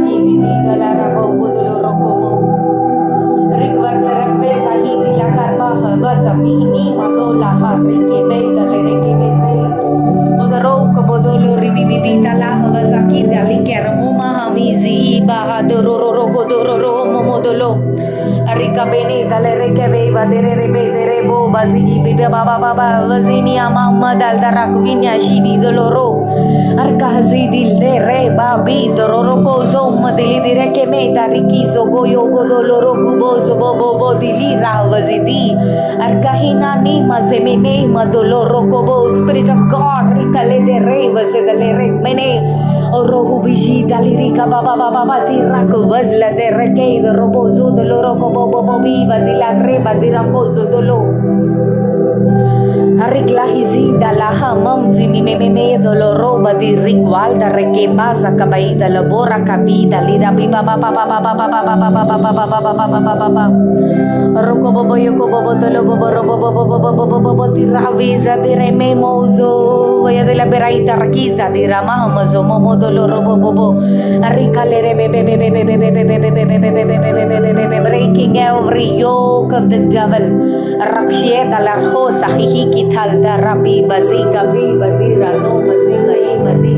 raki bibi dalara bobudulo rokomo. Rigwarta rakve sahiti la karba basa mihini matola harike beidale reke beze. Odaro kobodolo ribibi tala basa kida likermuma hamizi bahadoro rokodoro momodolo. Arika bene dale reke beiva dere rebe dere bo bazigi bibi baba baba vazini amama dal darak vinya shidi doloro. Arka hazidil de re babi dororo ko zom dili dire ke me dariki zo go yogo doloro kubo zo bo dili ravazidi. Arka hina ni mazeme me madoloro kobo spirit of God rikale de re vazidale re mene. Rohu biji daliri ka baba baba tirak vazla de reke robo zo doloro kobo bobo viva dila re badira kozo dolo. Arikla hizi dalaha mamzi mimeme doloro badi rikwal da reke basa kabaida labora kabida lira biba baba baba baba baba baba baba baba roko bobo yoko bobo dolo bobo robo bobo bobo tiraviza dire memozo ya de la beraita rakiza dira mahamazo momo dolo robo bobo arika lere bebe bebe bebe bebe bebe bebe breaking every yoke of the devil rakshieta la hosa hihiki tal darabi bazika bi badira no bazinga imadi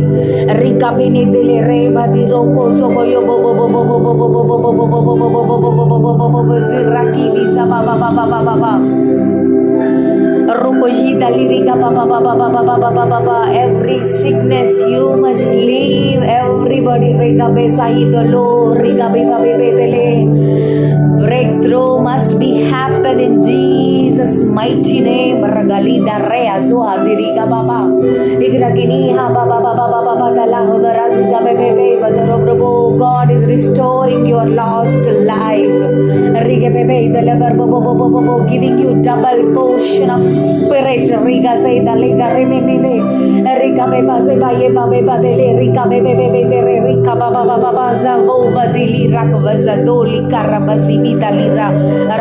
rika bini dele re badiro ko so yo bo bo bo bo bo bo bo bo bo bo bo bo bo raki bisa baba baba baba Rukoji daliriga baba baba baba baba baba every sickness you must leave everybody riga besai dolo riga biba bebedele breakthrough must be happen in Jesus mighty name ragali darre azu hadiriga baba igragini ha baba baba baba dala baraziga bebe badaro prabhu God is restoring your lost life riga bebe dala barbo giving you double portion of spirit riga say daliga rememede riga beba say baye babe badele riga bebe de riga baba baba za wo badili rakwaza doli karabasi dalira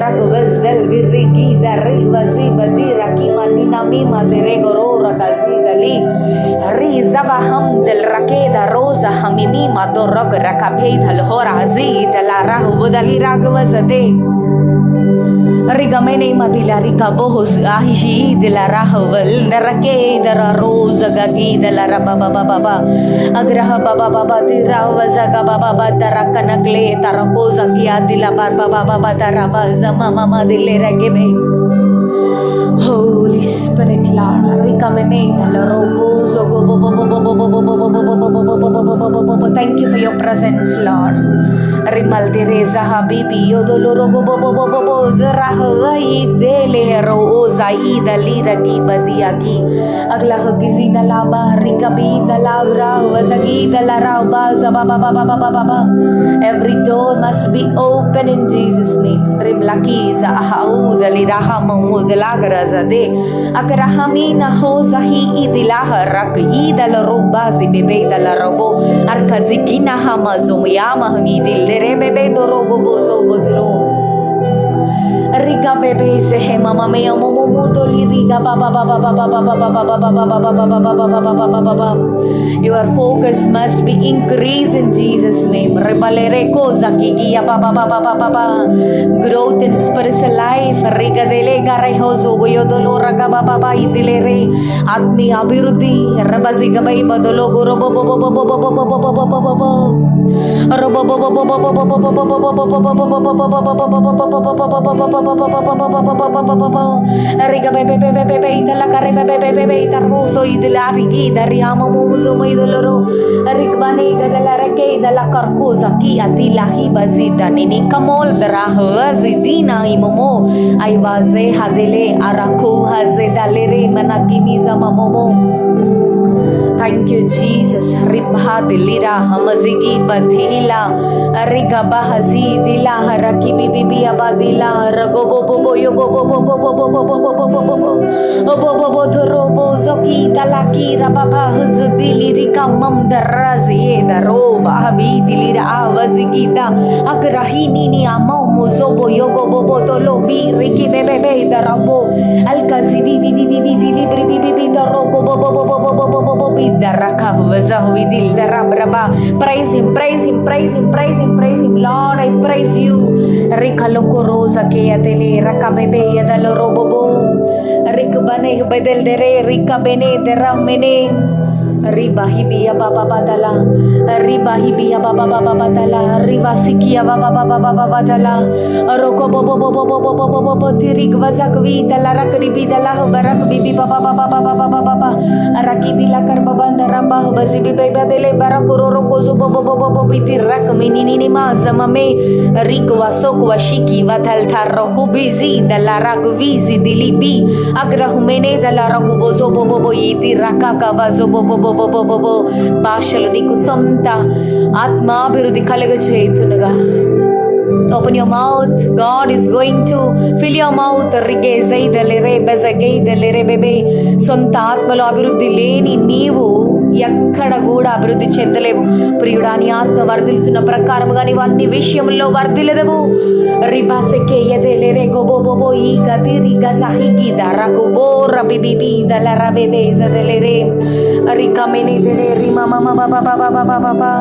rakvaz del virigi dari vazi badira kimani nami madere goro rakazi dali ri zabaham del rakeda roza hamimi madorok rakaphe dhal horazi dalara hubdali ragvaz de rigamene madila rika bohos ahishi dilara hawal narake dara roz gagi dalara baba baba agraha baba baba tira wazaga baba baba dara kanakle tarako zakia dila baba baba dara zama mama dile ragebe Holy Spirit Lord rikameme dala robo zogo thank you for your presence Lord rimal direza habibi yodolo robo rahai dele ro zai dali ragi badiaki agla gizi dala ba rikabi dala ra wazagi dala ra ba zaba baba every door must be open in Jesus name rimlaki za hau dali rahamu dalagra zade akrahami na ho zahi idilah rak idal robazi bebe dala robo arkazikina hamazum yama idil dere bebe do robo bozo bodro riga bebe se he mama me momo do riga baba baba baba baba baba baba baba your focus must be increased in Jesus name rebalere ko zakigi ya baba baba growth in spiritual life riga dele garai ho zo yo dolo raga baba idilere atmi abhiruddhi rabasi gabai badolo goro riga bebe idala kare bebe tarboso idala rigi dari amamuzo maidoloro rigbani gadala reke idala karko zaki adilahi bazida nini kamol darah zidina imomo aiwaze hadele arako hazedalere manakimi zamamomo thank you Jesus ribha dilira hamazigi badhila riga bahazi dila haraki bibi abadila rago bobo yo bobo dhoro zoki talaki rababa huzdili rika mamdarazi daro bahabi dilira awazigita agrahini ni amau muzobo yogo bobo tolo bi riki bebe darabo alkazi bibi dili bibi daro bobo daraka wazahwidil darabraba. Praise him, praise him, praise him, praise him, praise him. Lord, I praise you. Rikaloko rosa keatele rakabebe yadalo robobo. Rikbane bedel dere rikabene deramene. Riba hibia baba badala, riba hibia baba baba badala, riba sikia baba baba baba badala, roko bobo bobo bobo bobo bobo tirig wazakvi dala rak ribi dala barak bibi baba baba baba baba baba raki dila kar babanda raba bazi bibi badele barak roko zo bobo bobo bobo tirak minini ma zamame rik wasok washiki wathal tharro bizi dala rak vizi dilibi agrahu mene dala rak bozo bobo bobo yiti raka ka wazo bobo భాషలు నీకు సొంత ఆత్మాభివృద్ధి కలుగచేయునుగా. Open your mouth. God is going to fill your mouth. సొంత ఆత్మలో అభివృద్ధి లేని నీవు ఎక్కడ కూడా అభివృద్ధి చెందలేవు. ప్రియుడా, నీ ఆత్మ వర్ధిల్లుతున్న ప్రకారముగా నీవు అన్ని విషయంలో వర్ధిల్లెదవు. రిబాసెకే ఎదెలెరే గోబోబోబో ఈ గదిరి గజాహికి దరగోబో రబిబిబి దలరబెబే జదెలెరే రికమెని దెలే రిమమమ బాబా బాబా బాబా బాబా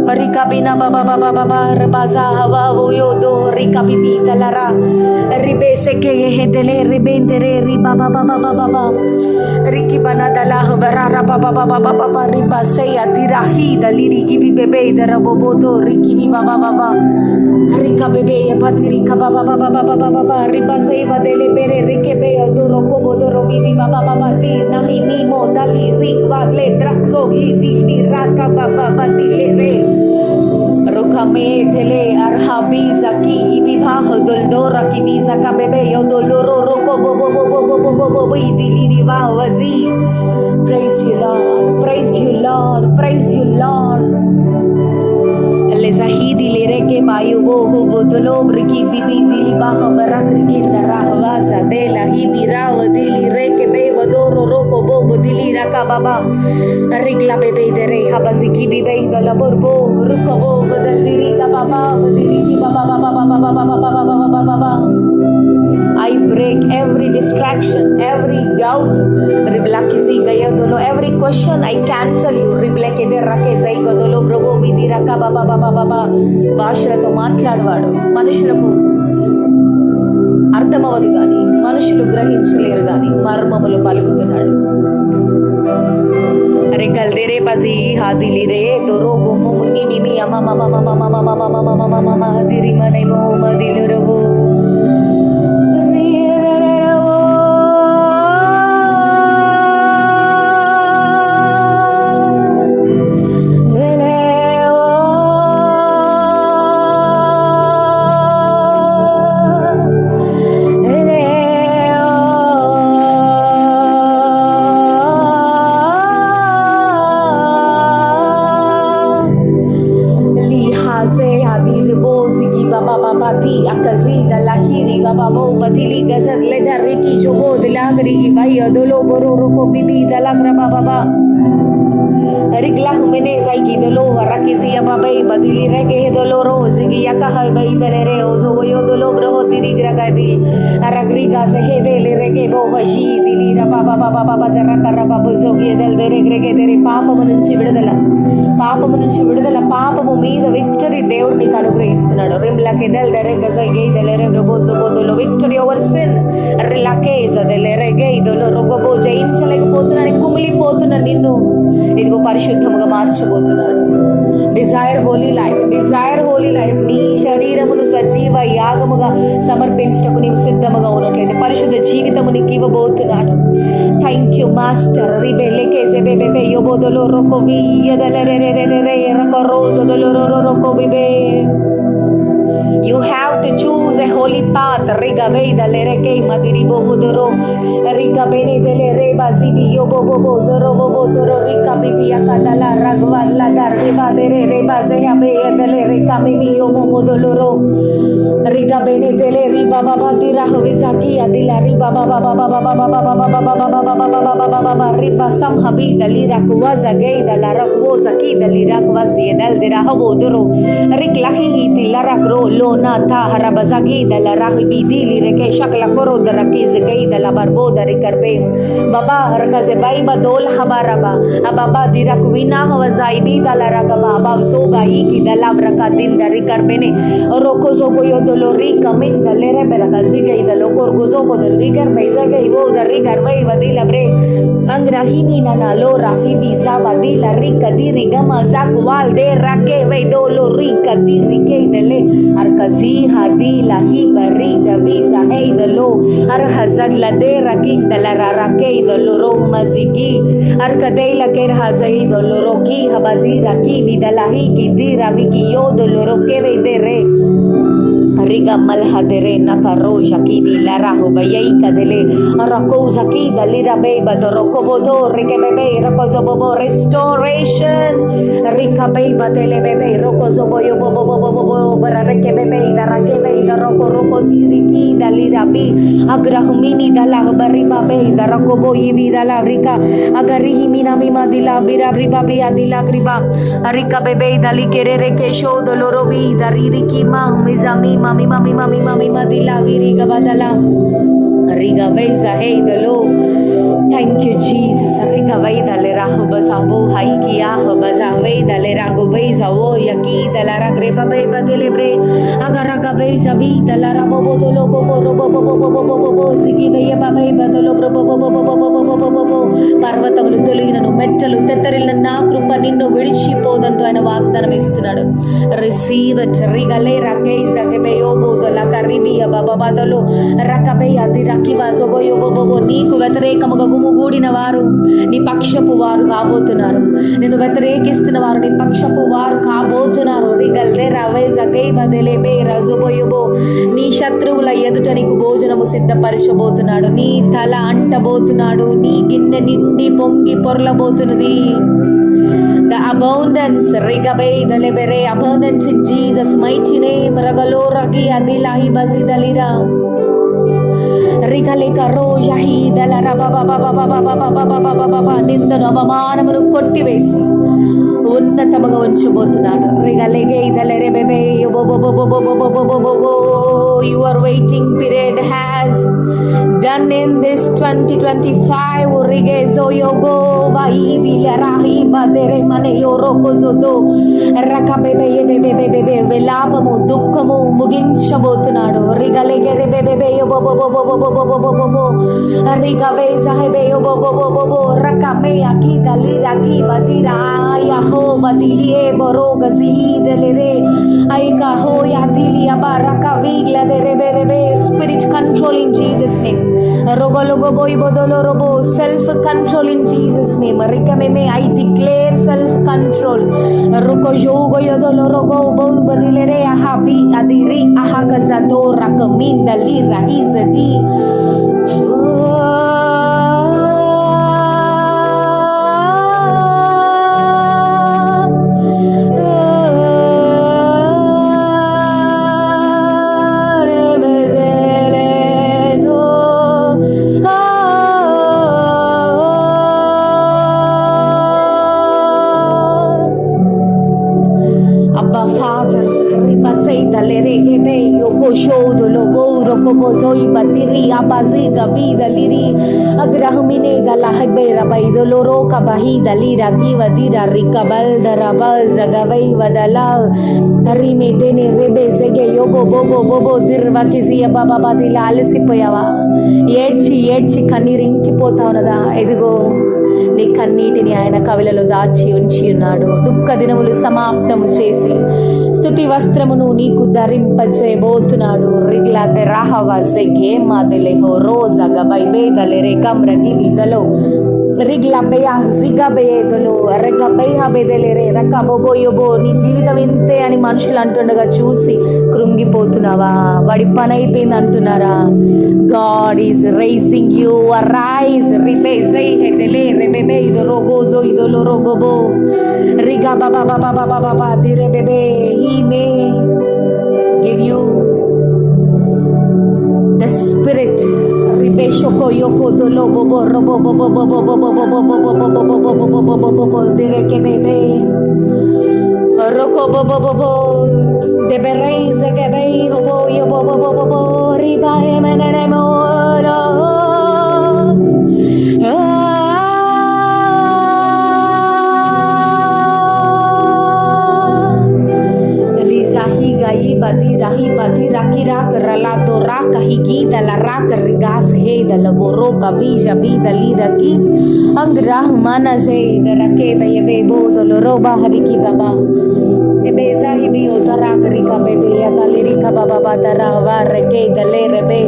Rika bina baba baba baba rebaza hawa voyodo rika bibi talara ribe seke hedele ribendere riba baba baba baba riki bana dala barara baba baba baba riba seya dirahi daliri gibi bebe dara bobodo riki bi baba baba rika bebe pati rika baba baba baba baba riba seya dele bere rike be odoro kobodoro bibi baba baba di nahi mimo dali rik wagle drakso di raka baba baba dilere Rokame tele arhabi zaki ibibah doldora ki visa ka bebe yo doloro roko bo bo bo bo bo bo bo bo bo idili va wazi. Praise you Lord, praise you Lord, praise you Lord. Le zahidi le reke bayu bo ho vodolo briki bibi dili bah barak rike narahwa zadela hi miraw dili reke be vodoro roko bo bo dili raka baba rigla bebe dere habaziki bibe dala borbo ruko bo badal diri ka baba diri ki baba baba baba baba baba baba baba. I break every distraction, every doubt. Riblakisi gaya dolo every question I cancel you. Riblake de rake zai godolo brobo bidi raka baba baba baba. భాషలతో మాట్లాడవాడు మనుషులకు అర్థమవదు గాని మనుషులు గ్రహించలేరు గాని మర్మములు పలుకుతున్నాడు. అరే గల్దేరే బజీ హాదిలి రే దొరో గోము ముని మిమి అమ మమ మమ మమ మమ మమ మమ మమ దిరి మనే మో మదిలురవో dolo bororo ko bibi dalagra baba rigla humene saiki dolo rakizi babai badili rege dolo rozigi yakah bai dalere ozo yo dolo bro dirigra gadi aragriga se hedele rege bo hashi dili ra baba baba baba darakara baba zogi del dere rege dere పాపము నుంచి విడుదల పాపము మీద victory దేవుడు నీకు అనుగ్రహిస్తున్నాడు. రిమ్లకే they'll దెరే గజగే దెలెరే రబోజో బోదలో victory over sin రిలకే జదెలెరే గైదలో రొగబో జయించలేకపోతున్నాను కుమిలిపోతున్న నిన్ను ఇదిగో పరిశుద్ధముగా మార్చబోతున్నాడు. Dzire Holi life నీ శరీరమును సజీవ యాగముగా సమర్పించటకు నీవు సిద్ధముగా ఉన్నట్లయితే పరిశుద్ధ జీవితము నీకు ఇవ్వబోతున్నాడు. థ్యాంక్ యూ మాస్టర్ రిబెలెకే సెబెబెబె యోబోదలో రొకోవి యదలెరెరెరెరె రకొరోజోదలో రొకోబిబే. You have to choose a holy path. Riga veida le reke madiri bobo doro riga bene dele reba zibi yo bobo doro bobo doro riga bibi akadala ragwan la dar reba dere reba zeya be dele reka bibi yo bobo doro riga bene dele riba baba dira hovizaki adila riba baba baba baba baba baba baba baba riba sam habi dali rakwa zagei dala rakwo zaki dali rakwa zi dal dira hobo doro rik lahi hi dila rakro lo na ta harabazagi dalla rahibi dili reke shakla koro daraki zgai dalla barbo dari karbe baba rakaze baiba dol habaraba ababa dirak wina hawazaibi dalla ragaba abab soba iki dalla braka din dari karbene roko zogo yodolori kamin dalle beraka zgai dallo korgozo bodol rigar baizaga ivo dari karbai vadila bre angrahini nana lo rahibi zavadila rika diri gama zakwal de rake ve dolo rika diri ke dele arkazi hadila hi bariga visa hey dalo arhazad la de rakin dala rake dolo ro mazigi arkadela ker hazai dolo roki habadira ki vidala hi ki dira viki yo dolo roke ve de re riga malhadere nakaro jakidi laraho bayai kadele rako zakida lira beba doroko bodo rike bebe rako zobobo restoration rika beba tele bebe roko zobo yo bobo bobo bobo barake bebe darake bebe daroko roko diriki dalira bi agrahmini dalah bariba be darako boyi bi dala rika agarihi minami madila bira briba bi adila griba rika bebe dali kerere kesho doloro bi daririki ma mizami mami madila viriga badala riga veza hey dalo. Thank you Jesus. Riga veda le rahu basabo hai kiya ho basa veda le rahu veza wo yaki dala ragre babe badele bre agara ga veza vi dala rabo bodolo bobo robo bobo bobo bobo sigi veya babe badolo bobo bobo bobo bobo పర్వతములు తొలగినను మెట్టలు తెత్తరిల్లిన నా కృప నిన్ను విడిచిపోదంటూ ఆయన వాగ్దానం ఇస్తున్నాడు. Receive it రిగలే రకేజ కెబెయో Bodala కరిబియ బబబదలో రకబెయ the రకివా జోగోయో బోబో నీకు వ్యతిరేకముగా గుమిగూడిన వారు నీ పక్షపు వారు కాబోతున్నారు. నిన్ను వ్యతిరేకిస్తున్న వారు నీ పక్షపు వారు కాబోతున్నారు. రిగల్దే రవే జగై బదలే బే రజోబోయోబో నీ శత్రువుల ఎదుట నీకు భోజనము సిద్ధపరచబోతున్నాడు. నీ తల అంటబోతున్నాడు. నీ గిన్నె నిండి పొంగి పొర్లబోతున్నది. The abundance rigabe dalebere abundance in Jesus mighty name ragalo ragi adilahi bazidalira rigale karo jahi dalara baba baba baba baba baba baba నిందను అవమానమును కొట్టివేసి ఉన్నతముగా ఉంచబోతున్నాడు. రిగలేగే ఇదలరే బేబే your waiting period has done in this 2025 rigezo yogo vaidi larahi badere mane yoroko zodo rakabebe bebe velapamo దుఃఖము ముగించబోతున్నాడు. రిగలేగే బేబే రిగవే సాహెబే rakame akida liraki badira yaho badilie boroga zidele aika ho yadili abaraka vigla de rebe spirit control in Jesus name rogologo boy bodolo robo self control in Jesus name rikameme I declare self control roko jogo yodolo rogo bo badilere ahabi adiri ahagazato rakamin dali rahizadi Zoi batiri abaziga vida liri agrahmine galahbe rabai doloro kabahi dalira giva dira rikabal darabal zagavai vadala rime dene rebe zege yobo bobo dirva kiziya baba badila alisipoyava ఏడ్చి కన్నీరింకిపోతా ఉన్నదా? ఎదిగో నీ కన్నీటిని ఆయన కవిలలో దాచి ఉంచి ఉన్నాడు. దుఃఖ దినములు సమాప్తము చేసి స్తుతి వస్త్రమును నీకు ధరింపజేయబోతున్నాడు. రిగ్లాతే రాహవా సెగే మాదెలెహో రోజా గబై బేదలే రేకమ్రగి విదలో రిగ్లబెయా జిగబెయేదలో రెగబెయా బెదెలెరే రకబోబోయోబో నీ జీవితం ఇంతే అని మనుషులు అంటుండగా చూసి కృంగిపోతున్నావా? వాడి పని అయిపోయింది అంటున్నారా? God is raising you. Arise. Ribezei hedele rebebe idoro gozo idolo rogobo riga baba baba baba baba dire bebe. He may give you the spirit. Ribe shoko yoko dolo bobo robo bobo bobo bobo bobo bobo bobo bobo bobo bobo dire ke bebe Roko bo bo bo bo. De berreize ke bei ho bo yo bo bo bo bo bo. Riba he menene mo no. Gai badi raki rak ralato raka higi dalla rak rigas he dalla boroka vija vida lira ki angrah mana se darake bebe bodolo roba hariki baba ebe sahibi otara rika bebe yatalirika baba badara varke dale rebe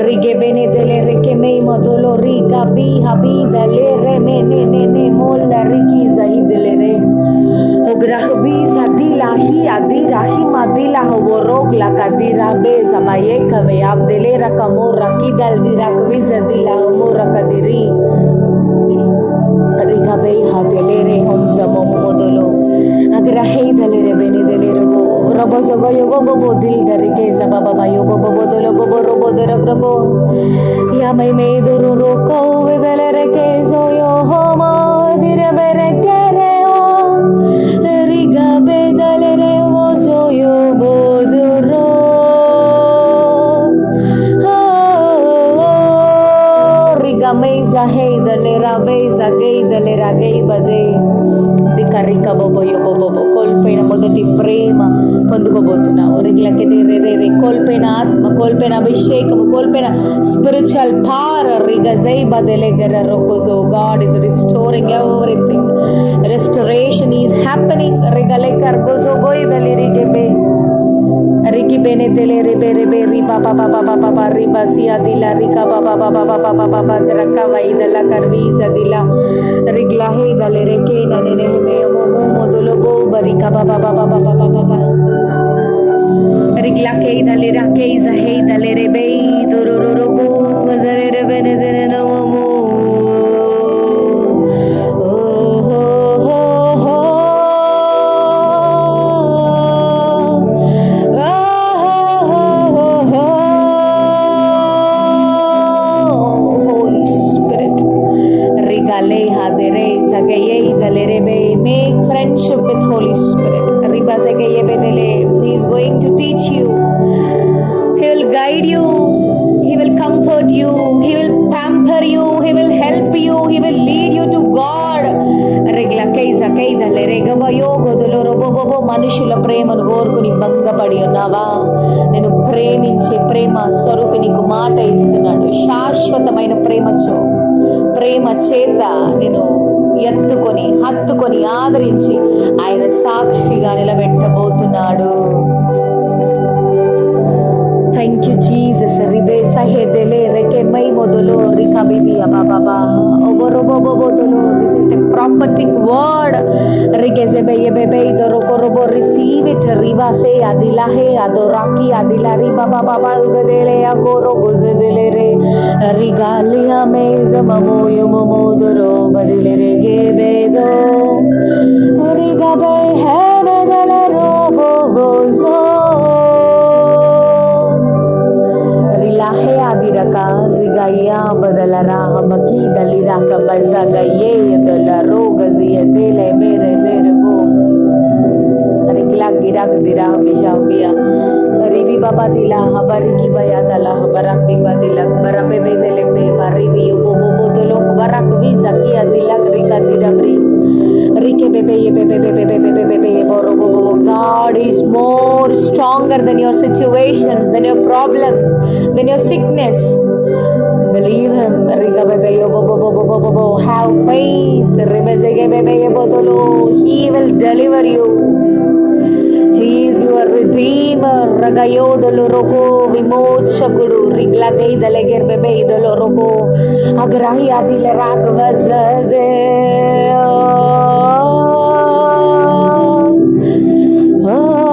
rige bene dele reke me modolo rika bi habi dale re me ne mol riki zahid le reOgrahbi sadila hi adira hi madila hovorok la kadira be zamaye kave abdelera kamora kidal dira kvizadila homora kadiri Riga be hadelere hom zamo modolo agrahe dalere bene delere bo robo zogo yogo bobo dil darike zaba baba yogo bobo dolo bobo robo deragrako ya mai me doro roko vedalere ke zo yo homo dire bere kere Riga bedalere ozo yo boduro Riga meiza hei dalera beiza gei dalera gei bade Dikarika bobo yo bobo kolpena modoti prema పొందుకోబోతున్నావు రిగ్లకి రే కోల్పోయిన ఆత్మ కోల్పోయిన అభిషేకము కోల్పోయిన spiritual power రిగజై బదెలెగర రొకోజో god is restoring everything restoration is happening రిగలెకర్ గోజో గోయిదలి రిగెబే Riki bene dele rebe riba papa papa riba sia dila rika papa papa draka vai dala karvisa dila rigla he dale reke na ne me mo modulo bo barika papa papa rigla ke dale rake is he dale rebe dororo go dale rebe ne dele no mo Make friendship with Holy Spirit. He is going to teach you. He will guide you. He will comfort you. He will pamper you. He will help you. He will lead you to God. మనుషుల ప్రేమను కోరుకుని భంగపడి ఉన్నావా నేను ప్రేమించే ప్రేమ స్వరూపి నీకు మాట ఇస్తున్నాడు శాశ్వతమైన ప్రేమ చేత నేను ఎత్తుకొని హత్తుకొని ఆదరించి ఆయన సాక్షిగా నిలబెట్టబోతున్నాడు Thank you, Jesus. Ribe sahedele reke mai modolo rika bibi ababa oborobo bodolo. This is the prophetic word. Rike zebe yebe dorokorobo receive it. Riba se adila he adoraki adila riba baba ugadele agoro gozedele re rigalia me zamamo yomo doro badile rege bedo riga be hebe dele robo bozo Rilahe adiraka zigaya badalara habaki daliraka bazagaye yadalaro gaziyadele bere derbo Rikla girak dira bishabia Ribi baba dila habariki bayadala habarak bibadila barabe bedele be baribi bobo bodolo barak visa kia dilak rika dirabri Rike bebe borobo God is more stronger than your situations, than your problems, than your sickness. Believe him. Riga bebe bo have faith. Rimezege bebe bodolo. He will deliver you. He is your redeemer. Ragayodolo rogo vimochakudu. Rigla gei daleger bebe idolo rogo. Agrahi adile ragvazade. Oh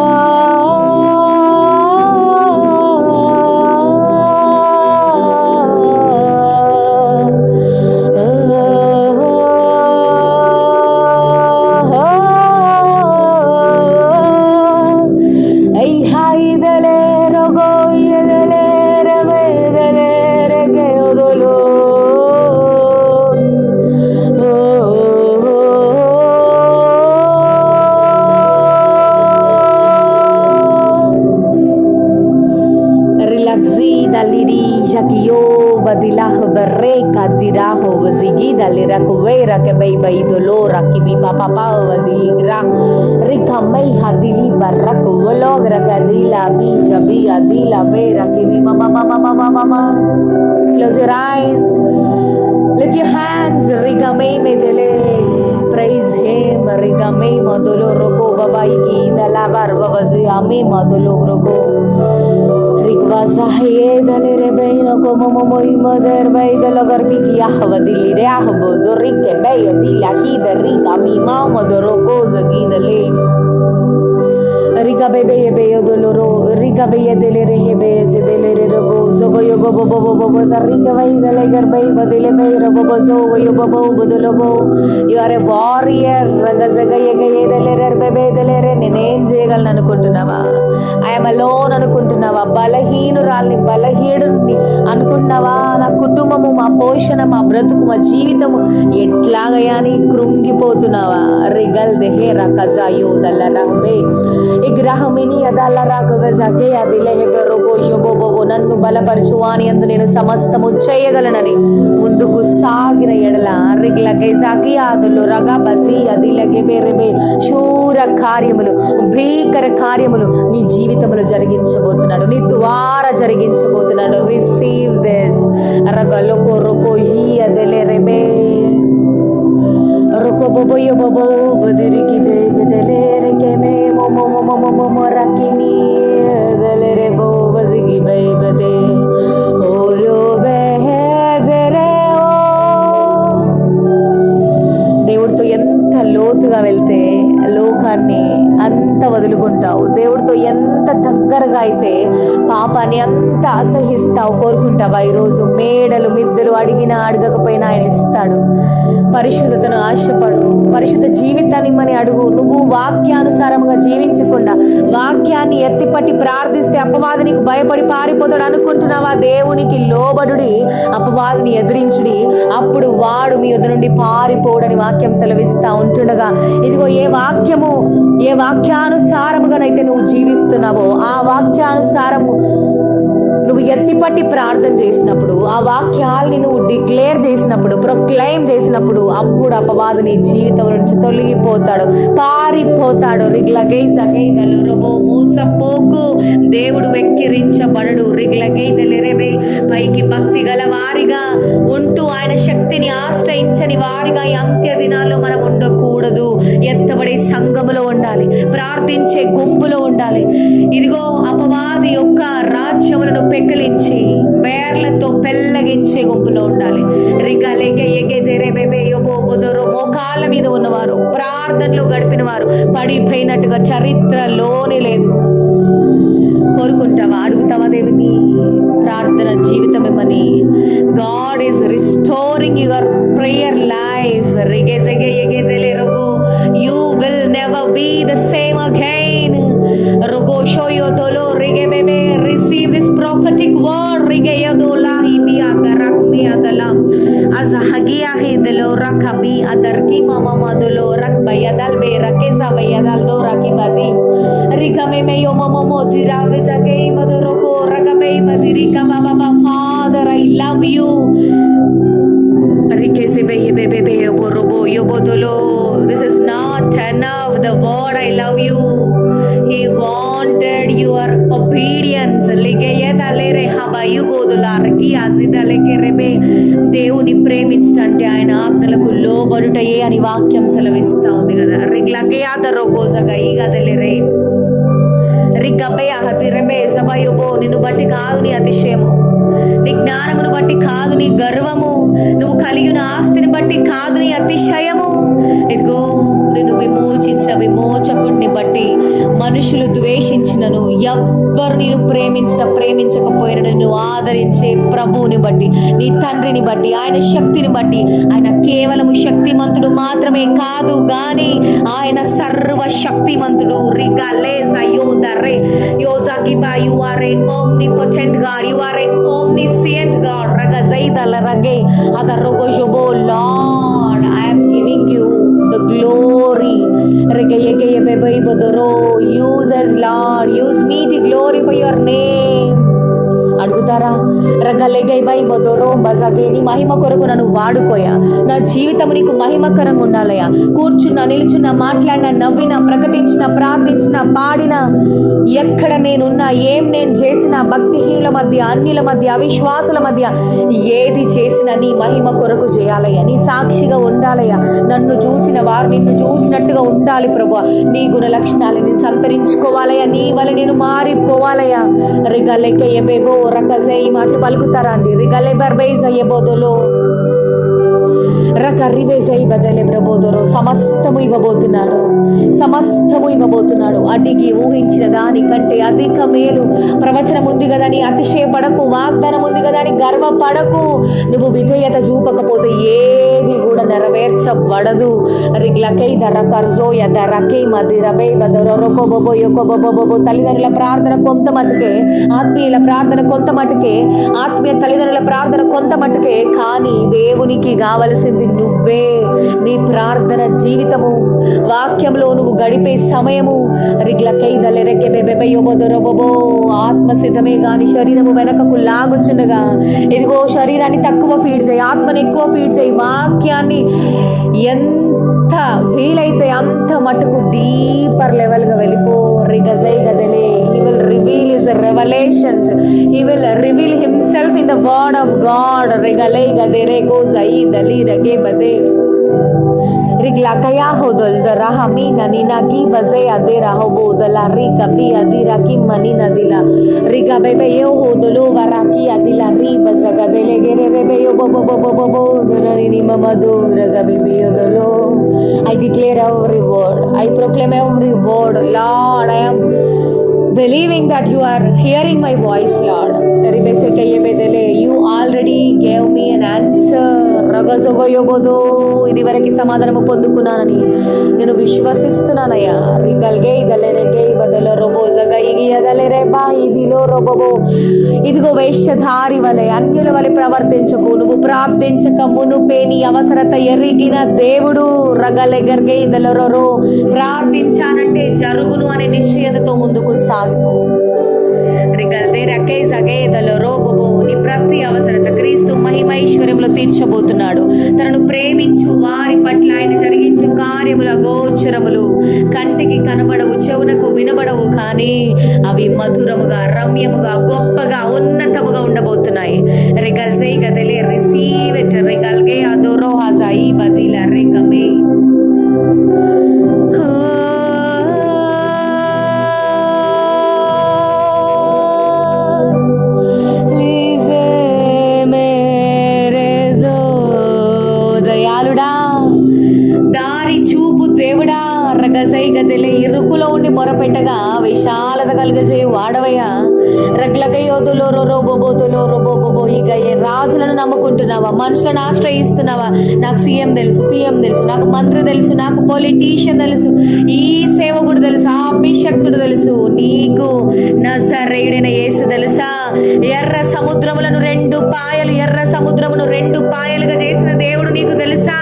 diraho zigida lira kuwera ke bay bay dolora ki bi papa pa diligra rika mai hadili barak wologra gadila bi jabi adila vera ki bi mama mama mama mama. Close your eyes, lift your hands, riga mai medele. Praise him, riga mai modolo roko babai ki dalabar babazi ame modolo roko rigwa zahiye dalere beino como momo imoder bay dalagar bi ki ahwadili re ahbo do rike bay odila ki de riga mi mama do roko zagidale riga bebe yebe yodoloro riga beye delere hebe zedelere rogo zogo yogo bobo bobo bobo riga vai dele garbai badele bay robo zogo yobo bobo bodolobo. You are a warrior. raga zaga yege delere bebe delere నేనేం చేయగలను అనుకుంటున్నావా? I'm alone అనుకుంటున్నావా? బలహీనురాల్ని బలహీనుడిని అనుకుంటున్నావా? నా కుటుంబము, మా పోషణ, మా బ్రతుకు, మా జీవితము ఎట్లాగయా అని కృంగిపోతున్నావా? రిగల్ దెహే రకజాయో దల్లరహబే ఇగ్రహమిని అదల్లరాగవజగే అదిలెహబె రోగోజోబోబో నన్ను బలపరచువాని అందు నేను సమస్తము చేయగలనని ముందుకు సాగిన ఎడల రిగ్లగైజాకి ఆదులు రగా బసి అదిలగెబె రెబె శూర కార్యములు, భీకర కార్యములు నీ జీవితంలో జరిగించబోతున్నాడు, నీ ద్వారా జరిగించబోతున్నాడు. రిసీవ్ దిస్ రగలోకో రోకో హి అదెలె రెబె roko bobo yo bobo badiri ki de bedele reke me momo momo momo morakini delere bo bazigi be bade oro behedere o. దేవుడితో ఎంత లోతుగా వెళ్తే లోకాన్ని అంత వదులుకుంటావు. దేవుడితో ఎంత దగ్గరగా అయితే పాపాన్ని అంత అసహిస్తావు, కోరుకుంటావా? ఈరోజు మేడలు మిద్దెలు అడిగినా అడగకపోయినా ఆయన ఇస్తాడు. పరిశుద్ధతను ఆశపడు, పరిశుద్ధ జీవితాన్ని మని అడుగు. నువ్వు వాక్యానుసారంగా జీవించకుండా వాక్యాన్ని ఎత్తిపట్టి ప్రార్థిస్తే అపవాది నీకు భయపడి పారిపోతాడు అనుకుంటున్నావా? దేవునికి లోబడుడి, అపవాదిని ఎదిరించుడి, అప్పుడు వాడు మీ యొద్ద నుండి పారిపోడని వాక్యం సెలవిస్తా ఉంటుండగా, ఇదిగో ఏ వాక్యానుసారముగానైతే నువ్వు జీవిస్తున్నావో ఆ వాక్యానుసారము నువ్వు ఎత్తిపట్టి ప్రార్థన చేసినప్పుడు, ఆ వాక్యాల్ని నువ్వు డిక్లేర్ చేసినప్పుడు, ప్రొక్లైమ్ చేసినప్పుడు, అప్పుడు అపవాది నీ జీవితం నుంచి తొలగిపోతాడు, పారిపోతాడు. మోసపోకు, దేవుడు వెక్కిరించబడడు. పైకి భక్తి గల వారిగా ఉంటూ ఆయన శక్తిని ఆశ్రయించని వారిగా ఈ అంత్య దినాల్లో మనం ఉండకూడదు. ఎత్తబడే సంఘములో ఉండాలి, ప్రార్థించే గుంపులో ఉండాలి. ఇదిగో అపవాది యొక్క రాజ్యములను పెకిలించి వేర్లతో పెళ్ళగించే గుంపులో ఉండాలి. మోకాళ్ళ మీద ఉన్నవారు, ప్రార్థనలో గడిపిన వారు పడిపోయినట్టుగా చరిత్రలోనే లేదు. కోరుకుంటావా? అడుగుతావా దేవుని? ప్రార్థన జీవితం ఏమని? God is restoring your prayer life. You will never be the same again. Receive this prophetic word. Rakabi adarki mama madolo rak bayadal be rakesa bayadal do rakibadi rikame me yo mama modira vezage madoro ko rakabe madiri kama mama. Father, I love you. Rikese be be borobo yo bodolo. This is not enough. The word I love you. He wanted your obedience. దేవుని ప్రేమించటంటే ఆయన ఆజ్ఞలకు లోబడుటయే అని వాక్యం సెలవిస్తా ఉంది కదా. నిన్ను బట్టి కాదు నీ అతిశయము, నీ జ్ఞానమును బట్టి కాదు నీ గర్వము, నువ్వు కలిగిన ఆస్తిని బట్టి కాదు నీ అతిశయము. ఇదిగో నిన్ను విమోచించిన విమోచకుడిని బట్టి, మనుషులు ద్వేషించినను, ఎవ్వరు నేను ప్రేమించకపోయిన నిన్ను ఆదరించే ప్రభువుని బట్టి, నీ తండ్రిని బట్టి, ఆయన శక్తిని బట్టి. ఆయన కేవలము శక్తిమంతుడు మాత్రమే కాదు గాని ఆయన సర్వశక్తిమంతుడు. You are a omnipotent God. You are a omniscient God. Lord, I am giving you the glory. Use us, Lord. Use me to glorify your name. చెప్పగలుగుతారా? రగలెగై బై బొదొరో బజగే, నీ మహిమ కొరకు నన్ను వాడుకోయా. నా జీవితం నీకు మహిమకరంగా ఉండాలయ్యా. కూర్చున్నా, నిల్చున్నా, మాట్లాడినా, నవ్వినా, ప్రకటించిన, ప్రార్థించిన, పాడినా, ఎక్కడ నేనున్నా, ఏం నేను చేసినా, భక్తిహీనుల మధ్య, అన్యుల మధ్య, అవిశ్వాసుల మధ్య ఏది చేసినా నీ మహిమ కొరకు చేయాలయ్యా. నీ సాక్షిగా ఉండాలయ్యా. నన్ను చూసిన వారు నిన్ను చూసినట్టుగా ఉండాలి ప్రభువా. నీ గుణ లక్షణాలు నేను సంతరించుకోవాలయ్యా. నీ వల్ల నేను మారిపోవాలయ్యా. రిగలెక ఎబేబో రకజే, ఈ మాటలు పలుకుతారా అండి? రిగలెబర్బేజ్ అయ్యబోదోలో రకరిబేజై బదలే బ్రబోదోరో. సమస్తము ఇవ్వబోతున్నాడు, సమస్తము ఇవ్వబోతున్నాడు. అడిగి ఊహించిన దానికంటే అధిక మేలు. ప్రవచనం ఉంది కదా అని అతిశయపడకు, వాగ్దానం ఉంది కదా అని గర్వపడకు. నువ్వు విధేయత చూపకపోతే ఏది కూడా నెరవేర్చబడదు. రిగ్లకై దరకర్జో యదరకై మదిరబై బదరొరొకోబోబో యొకోబోబోబో. తల్లిదండ్రుల ప్రార్థన కొంత మటుకే, ఆత్మీయుల ప్రార్థన కొంత మటుకే, ఆత్మీయ తల్లిదండ్రుల ప్రార్థన కొంత మటుకే. కానీ దేవునికి కావలసింది నువ్వే. నీ ప్రార్థన జీవితము, వాక్యంలో నువ్వు గడిపే సమయము. రిగ్లకైదలెరకెబెబెబెయోబోదొరొబోబో. ఆత్మ సిద్ధమే గాని శరీరము వెనకకు లాగుచుండగా. ఇదిగో శరీరాన్ని తక్కువ ఫీడ్ చేయి, ఆత్మని ఎక్కువ ఫీడ్ చేయి. వాక్యాన్ని ఎంత వీలైతే అంత మటుకు డీపర్ లెవెల్గా వెళ్ళిపో. రిగజై గదలే. He will reveal his revelations. He will reveal himself in the word of God. Regalei gadere gozai dali rage bade. Riglakaya hodol darahami nanina gi baze adera hobo dalari kabi adira ki manina dila. Riga bebe yo hodolo varaki adila ri bazaga dele gere rebe yo bo bo bo bo bo bo dalari mamadu raga bebe yo dolo. I declare every word. I proclaim every word. Lord, I am believing that you are hearing my voice, Lord. You already gave me an answer. రగజొగయొబోదో. ఇది వరకు సమాధానము పొందుకున్నానని నేను విశ్వసిస్తున్నానయ్యా. రిగల్గే ఇదలెరెగే బదల robo జగయిగి అదలెరే బా ఇదిలో robo. ఇదిగో వేషధారి వలె, అన్యుల వలె ప్రవర్తించకు. నువ్వు ప్రార్థించక మునుపే నీ అవసరత ఎరిగిన దేవుడు. రగలెగర్గే ఇదలరో. ప్రార్థించానంటే జరుగును అనే నిశ్చయతతో ముందుకు సాగిపో. నీ ప్రతి అవసరత క్రీస్తు మహిమైశ్వర్యంలో తీర్చబోతున్నాడు. తనను ప్రేమించు వారి పట్ల ఆయన జరిగించు కార్యముల గోచరములు కంటికి కనబడవు, చెవునకు వినబడవు, కానీ అవి మధురముగా, రమ్యముగా, గొప్పగా, ఉన్నతముగా ఉండబోతున్నాయి. రిగల్సే గదలే రిసీవ్ ఇట్. రిగల్గే అదోరో హజాయి బదిల రికమే. దారి చూపు దేవుడా. రగసైగదెలే. ఇరుకులో ఉండి మొరపెట్టగా విశాలత కలుగజేయు వాడవయ్యా. రగ్లకయోదులో రోబోబోతులో రోబోబోబో. ఇక ఏ రాజులను నమ్ముకుంటున్నావా? మనుషులను ఆశ్రయిస్తున్నావా? నాకు సీఎం తెలుసు, పిఎం తెలుసు, నాకు మంత్రి తెలుసు, నాకు పొలిటీషియన్ తెలుసు, ఈ సేవకుడు తెలుసు, ఆ అభిషక్తుడు తెలుసు. నీకు నజరేయుడైన యేసు తెలుసా? ఎర్ర సముద్రములను 2 పాయలు, ఎర్ర సముద్రమును 2 పాయలుగా చేసిన దేవుడు నీకు తెలుసా?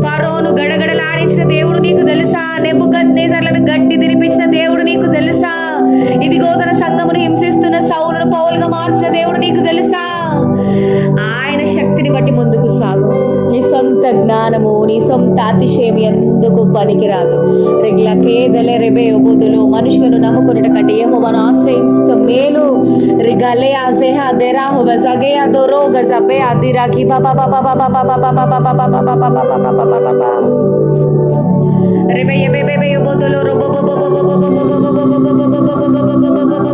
ఫరోను గడగడలాడించిన దేవుడు నీకు తెలుసా? నెబుకద్నెజరులను గడ్డి తినిపించిన దేవుడు నీకు తెలుసా? ఇదిగో తన సంఘమును హింసిస్తున్న సౌలును పౌలుగా మార్చిన దేవుడు నీకు తెలుసా? ఆయన శక్తిని బట్టి ముందుకు సాగు. నీ సొంత జ్ఞానము, నీ సొంత అతిశయం ఎందుకు పనికిరాదు. రిగ్లకేదలే రెబే ఒబుదులు. మనుషులను నమ్ముకున్నట కంటే యెహోవాను ఆశ్రయించటం మేలు. రిగలే అజేహా దెరా హోబజగే అదోరో గజబే అదిరాకి బాబా బాబా బాబా బాబా బాబా బాబా బాబా బాబా బాబా బాబా బాబా రెబే బేబే ఒబుదులు రోబో బోబో బోబో బోబో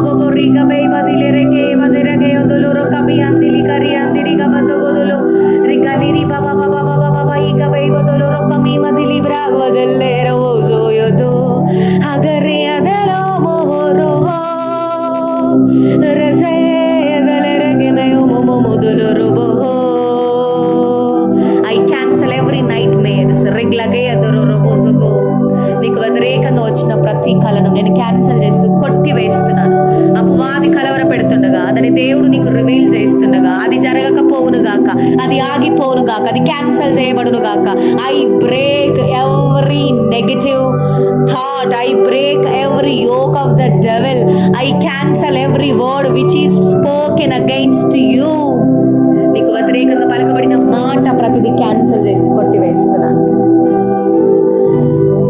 బోబో రిగబే బదిలే రెకే బదిరగే ఒదులు రోకబి అందిలి కరి అందిరి గబజగోదులు రిగలిరి బాబా బాబా బాబా బాబా ఇగబే ఒదులు రోకమి మదిలి బ్రాగవదెల్లే రోజోయదో అగరే అదలో మోరో రజే దలే రెగే మేయో మోమో మొదులు రోబో. I cancel every nightmares. రెగ్లగే అదరో రోబోజగో. నీకు వ్యతిరేకంగా వచ్చిన ప్రతి కళను నేను క్యాన్సిల్ చేస్తూ కొట్టి వేస్తున్నాను. అపవాది కలవర పెడుతుండగా, అదని దేవుడు నీకు రివీల్ చేస్తుండగా, అది జరగకపోవును గాక, అది ఆగిపోవును గాక, అది క్యాన్సిల్ చేయబడును గాక. I break every negative thought. I break every yoke of the devil. I cancel every word which is spoken against you. నీకు వ్యతిరేకంగా పలకబడిన మాట ప్రతిదీ క్యాన్సిల్ చేసి కొట్టివేస్తున్నాను.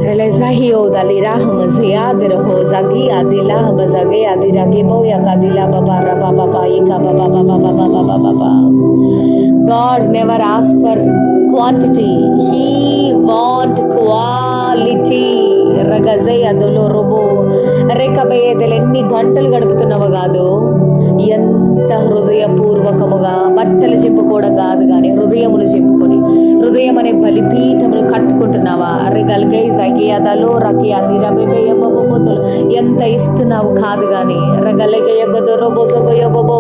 Relezahio dalirah maziad roho zagi adilah bazage adirage boya kadila baba raba baba ika baba baba baba baba. God never asked for quantity. He want quality. రగజే అందులో robo రేఖబేదలు ఎన్ని గంటలు గడుపుతున్నావో కాదు, ఎంత హృదయపూర్వకముగా బట్టలు చెప్పుకోవడం కాదు కానీ హృదయమును చెప్పుకొని హృదయం అనే బలిపీఠమును కట్టుకుంటున్నావా? రిగల్గై జగియాదలో రకియాదిరబెబెయబొబొబొతులు ఎంత ఇస్తున్నావు కాదు కానీ రగలగయగదొరబొజగయబొబొ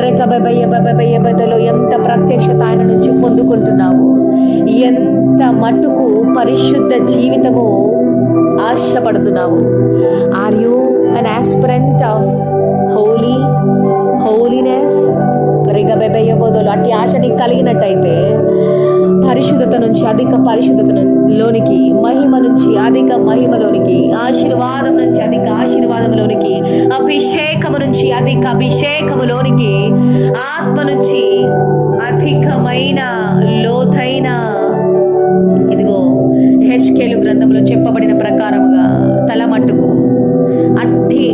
రేఖబెబెయబెబెయబెదలో ఎంత ప్రత్యక్షత ఆయన నుంచి పొందుకుంటున్నావు, ఎంత మటుకు పరిశుద్ధ జీవితము ఆశపడుతున్నావు. Are you an aspirant of holiness? రిగబెబెయబోదలు అట్టి ఆశ నీకు కలిగినట్టయితే పరిశుద్ధత నుంచి అధిక పరిశుద్ధతలోనికి, మహిమ నుంచి అధిక మహిమలోనికి, ఆశీర్వాదం నుంచి అధిక ఆశీర్వాదంలోనికి, అభిషేకము నుంచి అధిక అభిషేకములోనికి, ఆత్మ నుంచి అధికమైన లోతైన, ఇదిగో హెస్కేలు గ్రంథంలో చెప్పబడిన ప్రకారముగా తలమట్టుకు అట్టి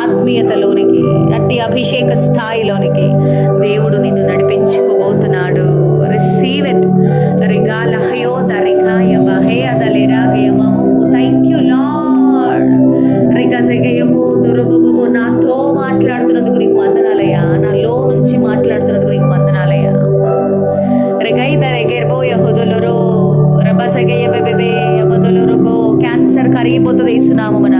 ఆత్మీయతలోనికి, అట్టి అభిషేక స్థాయిలోనికి దేవుడు నిన్ను నడిపించుకోబోతున్నాడు. Receive it. రిగాలహయో దరికాయ బహే అదలిరాగయమము. Thank you lord. రిగజగయమో దురబబు నాతో మాట్లాడుతున్నందుకు నీకు వందనాలయ్యా, నాలో నుంచి మాట్లాడుతున్నందుకు నీకు వందనాలయ్యా. క్యాన్సర్ కరిగిపోతుంది ఏసునామమున.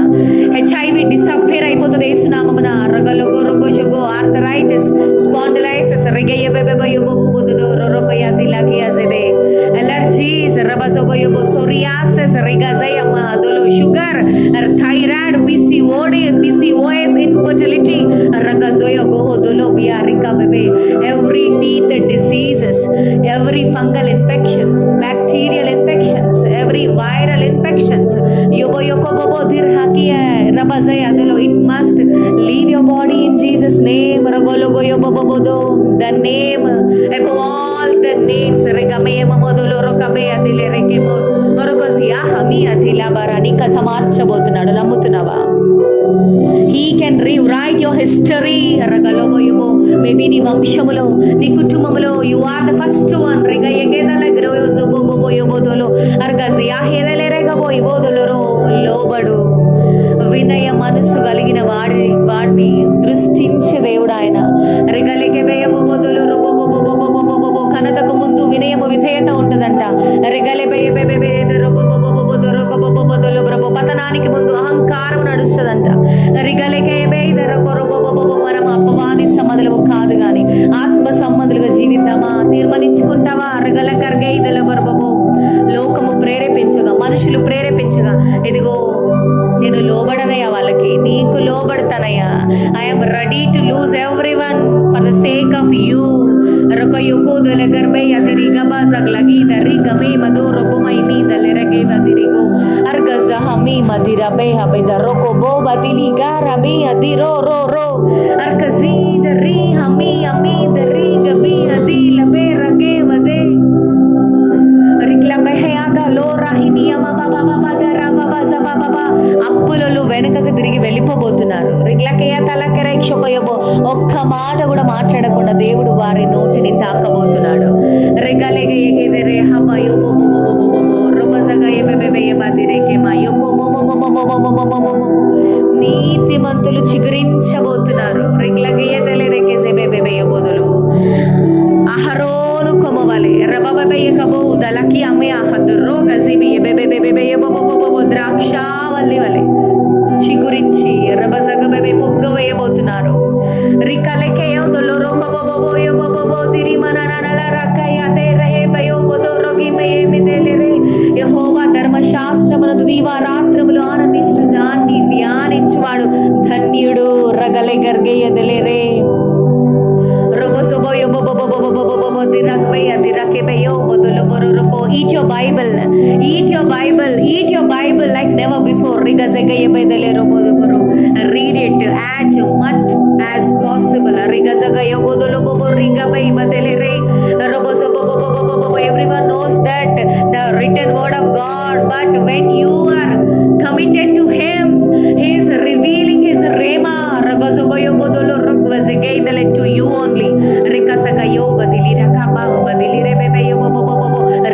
హెచ్ఐవి డిసప్పేర్ అయిపోతుంది ఏసునామమున. రగలగో రొగో జొగో ఆర్థరైటిస్ స్పాండిలైసిస్ ఎలర్జీస్ రబజొగొయొబో సోరియాసిస్ రిగజయమ అదొలో sugar thyroid PCOS infertility ragazoyogo dolo biarika bebe every teeth diseases, every fungal infections, bacterial infections, every viral infections yobo yoko bobo dirhakiya rabazaya dolo, it must leave your body in Jesus name. ragologo yobo bobo do, the name above all the names regame mamodolo rokabe adile rekemo orogosia hami adila barani katha మార్చబోతున్నాడు. నమ్ముతున్నావా? He can rewrite your history. రగలోబోయబో maybe నీ వంశములో, నీ కుటుంబములో you are the first one. రిగయగేదలగ్రోయోబోబోబోయబోదోలో అర్గజియాహేదలెరగబోయబోదోలో లోబడు. వినయ మనసు కలిగిన వాడిని దృష్టించే దేవుడు ఆయన. రిగలెగబేయబోబోదోలో రోబోబోబోబోబోబోబో కనకకు ముందు వినయము విధేయత ఉంటుందంట. రిగలెబేయబేబేదరోబోబోబోబోదోలో ప్రభు పతనానికి ముందు అహంకారం నడుస్తుందంట. మనం అపవాది సంబంధులు కాదు గాని ఆత్మ సంబంధులుగా జీవితామా తీర్మానించుకుంటావా? రగల కర్గైదల బర్బబో లోకము ప్రేరేపించగా, మనుషులు ప్రేరేపించగా, ఇదిగో నేను లోబడనయ్యా, వాళ్ళకి నీకు లోబడతానయ్యా. I'm ready to lose everyone for the sake of you. రొకయుకోదల గర్భే అదిరిగబా జగ్లగి దరిగమే మదో రొగమై మీ దలెరగే వదిరిగో అర్గజహమి మదిరబే హబెద రొకోబో బదిలిగా రబి అదిరో రో రో అర్గజీ దరి హమి అమి దరి గబి అది లబే రగే వదే అప్పులలో వెనుకకు తిరిగి వెళ్ళిపోబోతున్నారు. ఒక్క మాట కూడా మాట్లాడకుండా దేవుడు వారి నోటిని తాకబోతున్నాడు. నీతిమంతులు చిగురించబోతున్నారు. అహరోను కొమ్మవలే రబబెయ్యకబో దలకి అమ్మే అహదుర్రో గజిబి బెబెబెబెబెబెబెబెబెబె ద్రాక్షావల్లి వలె చిగురించి రబజగబెబె మొగ్గ వేయబోతున్నారు. రికలెకెయో దొల్లరో కబోబోయో బోబో దిరిమననల రకయ తెరహే బయో బోదోరోగి మేమిదెలెరే యెహోవా ధర్మశాస్త్రమును దీవారాత్రములు ఆనందించు దాన్ని ధ్యానించువాడు ధన్యుడు. రగలె గర్గెయదెలెరే eat your Bible like Everyone knows that the written word of God, but when you are committed to Him, He is revealing His rema to you only.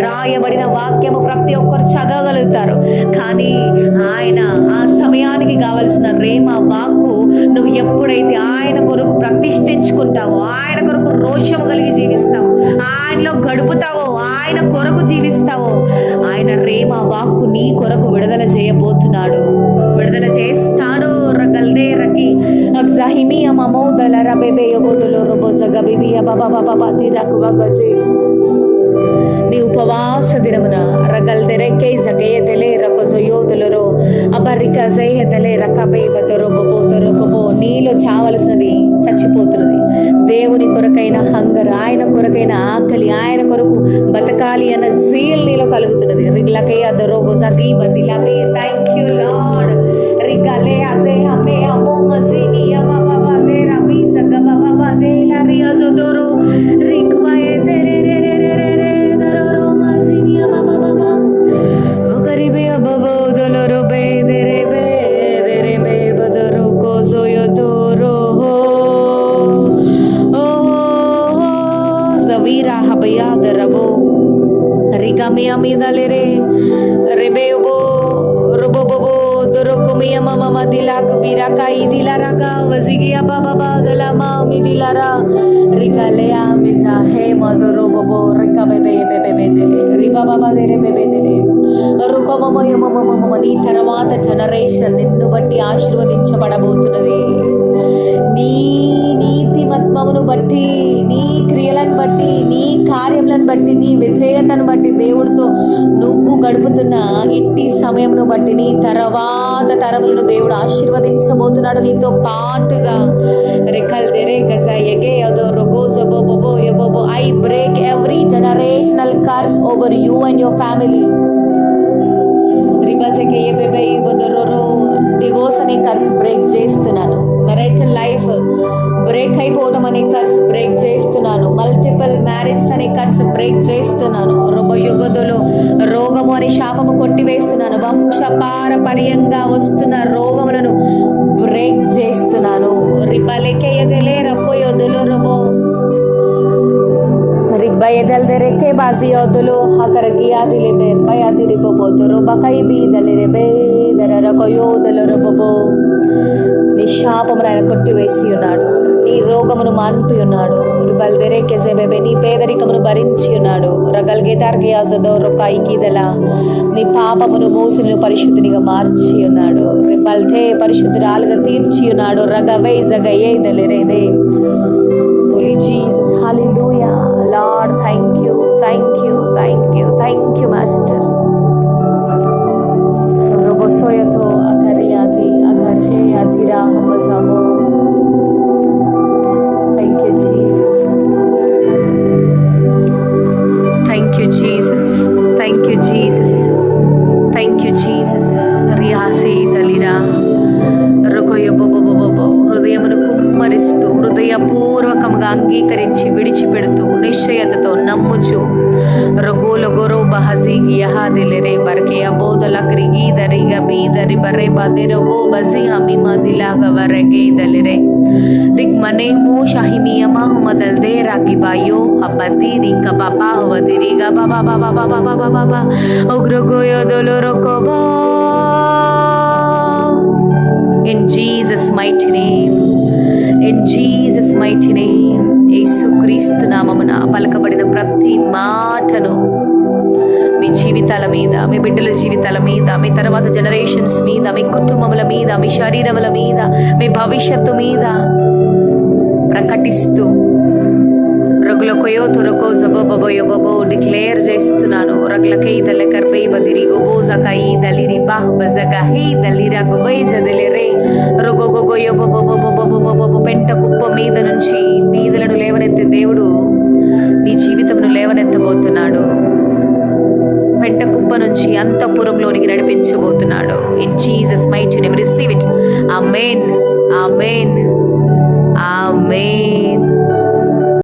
రాయబడిన వాక్యము ప్రతి ఒక్కరు చదవగలుగుతారు, కానీ ఆయన ఆ సమయానికి కావలసిన రేమ వాక్కు నువ్వు ఎప్పుడైతే ఆయన కొరకు ప్రతిష్ఠించుకుంటావో, ఆయన కొరకు రోషము కలిగి జీవిస్తావో, ఆయనలో గడుపుతావో, ఆయన కొరకు జీవిస్తావో, ఆయన రేమ వాక్కు నీ కొరకు విడుదల చేయబోతున్నాడు, విడుదల చేస్తాడు. రగల్దే రకి అగ్జాహిమియా మమోదల రబెబె యబోదలో రబోజగ బిబియా బాబా బాబా బాతి రకువ గజే. నీ ఉపవాస దినమున రగల్దెరెకే జగయతలే రకొజయోదులరో అబరికజయతలే రకబే బతరో బబోతరో బబో. నీలో చావలసినది చచ్చిపోతున్నది. దేవుని కొరకైన హంగర్, ఆయన కొరకైన ఆకలి, ఆయన కొరకు బతకాలి అన్న జీల్ నీలో కలుగుతున్నది. రిగ్లకే అదరో బొజగి బదిలకే. Thank you lord. రిగలే అజే హమే అమో మజిని యమా బాబా దే రబి జగ బాబా బాదే లారి అజోదరో రిగ్వాయే తెరే రే రే రే రే దరో మజిని యమా బాబా బాబా ఓ గరిబే బాబా దలరో బే దేరే బే బదరో కోజోయో దోరో ఓ జవీరా హబయా దరబో రిగమియా మీదలే రే రెబేబో robobobo dorokomia mama madilak birakai dilaraka wazigia baba badalama midilara rikalea misa he madorobobo rikabebe bebe dele riba baba dere bebe dele rukomama yamama నీ తర్వాత జనరేషన్ నిన్ను బట్టి ఆశీర్వదించబడబోతున్నది. నీ నీతిమత్వమును బట్టి, నీ క్రియలను బట్టి, నీ కార్యములను బట్టి, నీ వ్యతిరేకతను బట్టి, దేవుడితో నువ్వు గడుపుతున్న ఇట్టి సమయమును బట్టి నీ తర్వాత తరములను దేవుడు ఆశీర్వదించబోతున్నాడు నీతో పాటుగా. I break every generational curse over you and your family. Divorce అనే కర్స్ బ్రేక్ చేస్తున్నాను. మ్యారిటల్ లైఫ్ బ్రేక్ అయిపోవడం అనే కర్స్ బ్రేక్ చేస్తున్నాను. మల్టిపుల్ మ్యారేజెస్ అనే కర్స్ బ్రేక్ చేస్తున్నాను. యుగదులు రోగము అనే శాపము కొట్టివేస్తున్నాను. వంశపారపర్యంగా వస్తున్న రోగములను బ్రేక్ చేస్తున్నాను. రిబలెకెయదలే రపోయోదులు రబో రిగ్బయదల్దెరెకే బాజియోదులు హకరగియాదిలెబె బయాదిరిబోబోతురు బకై బీదలిరెబే దరరకొయోదలరబోబో. నీ శాపమును ఆయన కొట్టివేసి ఉన్నాడు. నీ రోగమును మాన్పి ఉన్నాడు. రిబల్దెరెకెజెబెబె నీ పేదరికమును భరించి ఉన్నాడు. రగల్గెతార్గియాజదో రొకాయికిదల నీ పాపమును మోసి నిన్ను పరిశుద్ధినిగా మార్చి ఉన్నాడు. రిబల్దే పరిశుద్ధురాలుగా తీర్చి ఉన్నాడు. రగవై జగయేదలిరేదే. Holy Jesus, hallelujah. Lord, thank you, thank you, thank you, thank you, Master. Robosoyato akariyati akarhe atira hamazamo. Thank you, Jesus. Thank you, Jesus. Thank you, Jesus. Thank you, Jesus. Riyasi talira rokoyobobobobo. హృదయమును కుమ్మరిస్తూ హృదయపూర్వకంగా అంగీకరించి విడిచిపెడుతూ నిశ్చయతతో నమ్ముచు రఘుల గొరో బహజీ యహాదిలెరే బర్కే అబోదల క్రిగి దరిగ బీదరి బర్రే బదిరబో బజీ హమిమ దిలాగ వరగే దలిరే రిక్ మనే మో షాహిమియమా హమదల్ they రాకి బాయో హబది రిక బాబా హవదిరి గా బాబా బాబా బాబా బాబా బాబా ఉగ్రగోయో దొలరొకోబో. In Jesus' mighty name, in Jesus' mighty name, యేసుక్రీస్తు నామమున పలకబడిన ప్రతి మాటను మీ జీవితాల మీద, మీ బిడ్డల జీవితాల మీద, మీ తర్వాత జనరేషన్స్ మీద, మీ కుటుంబముల మీద, మీ శరీరముల మీద, మీ భవిష్యత్తు మీద ప్రకటిస్తూ రగులకొయో తొరకో జబోబోయో డిక్లేర్ చేస్తున్నాను. రగులకై దలకర్బై బదిరి గోబో జకై దలిరి బాహ్ బజకహై దలిరా గోవై జదలిరే రొగొగొగొయో బొబొబొబొబొబొబొ. పెంట కుప్ప మీద నుంచి బీదలను లేవనెత్తే దేవుడు నీ జీవితమును లేవనెత్తబోతున్నాడు. పెంట కుప్ప నుంచి అంతఃపురంలోనికి నడిపించబోతున్నాడు. In Jesus mighty name receive it. Amen, amen, amen.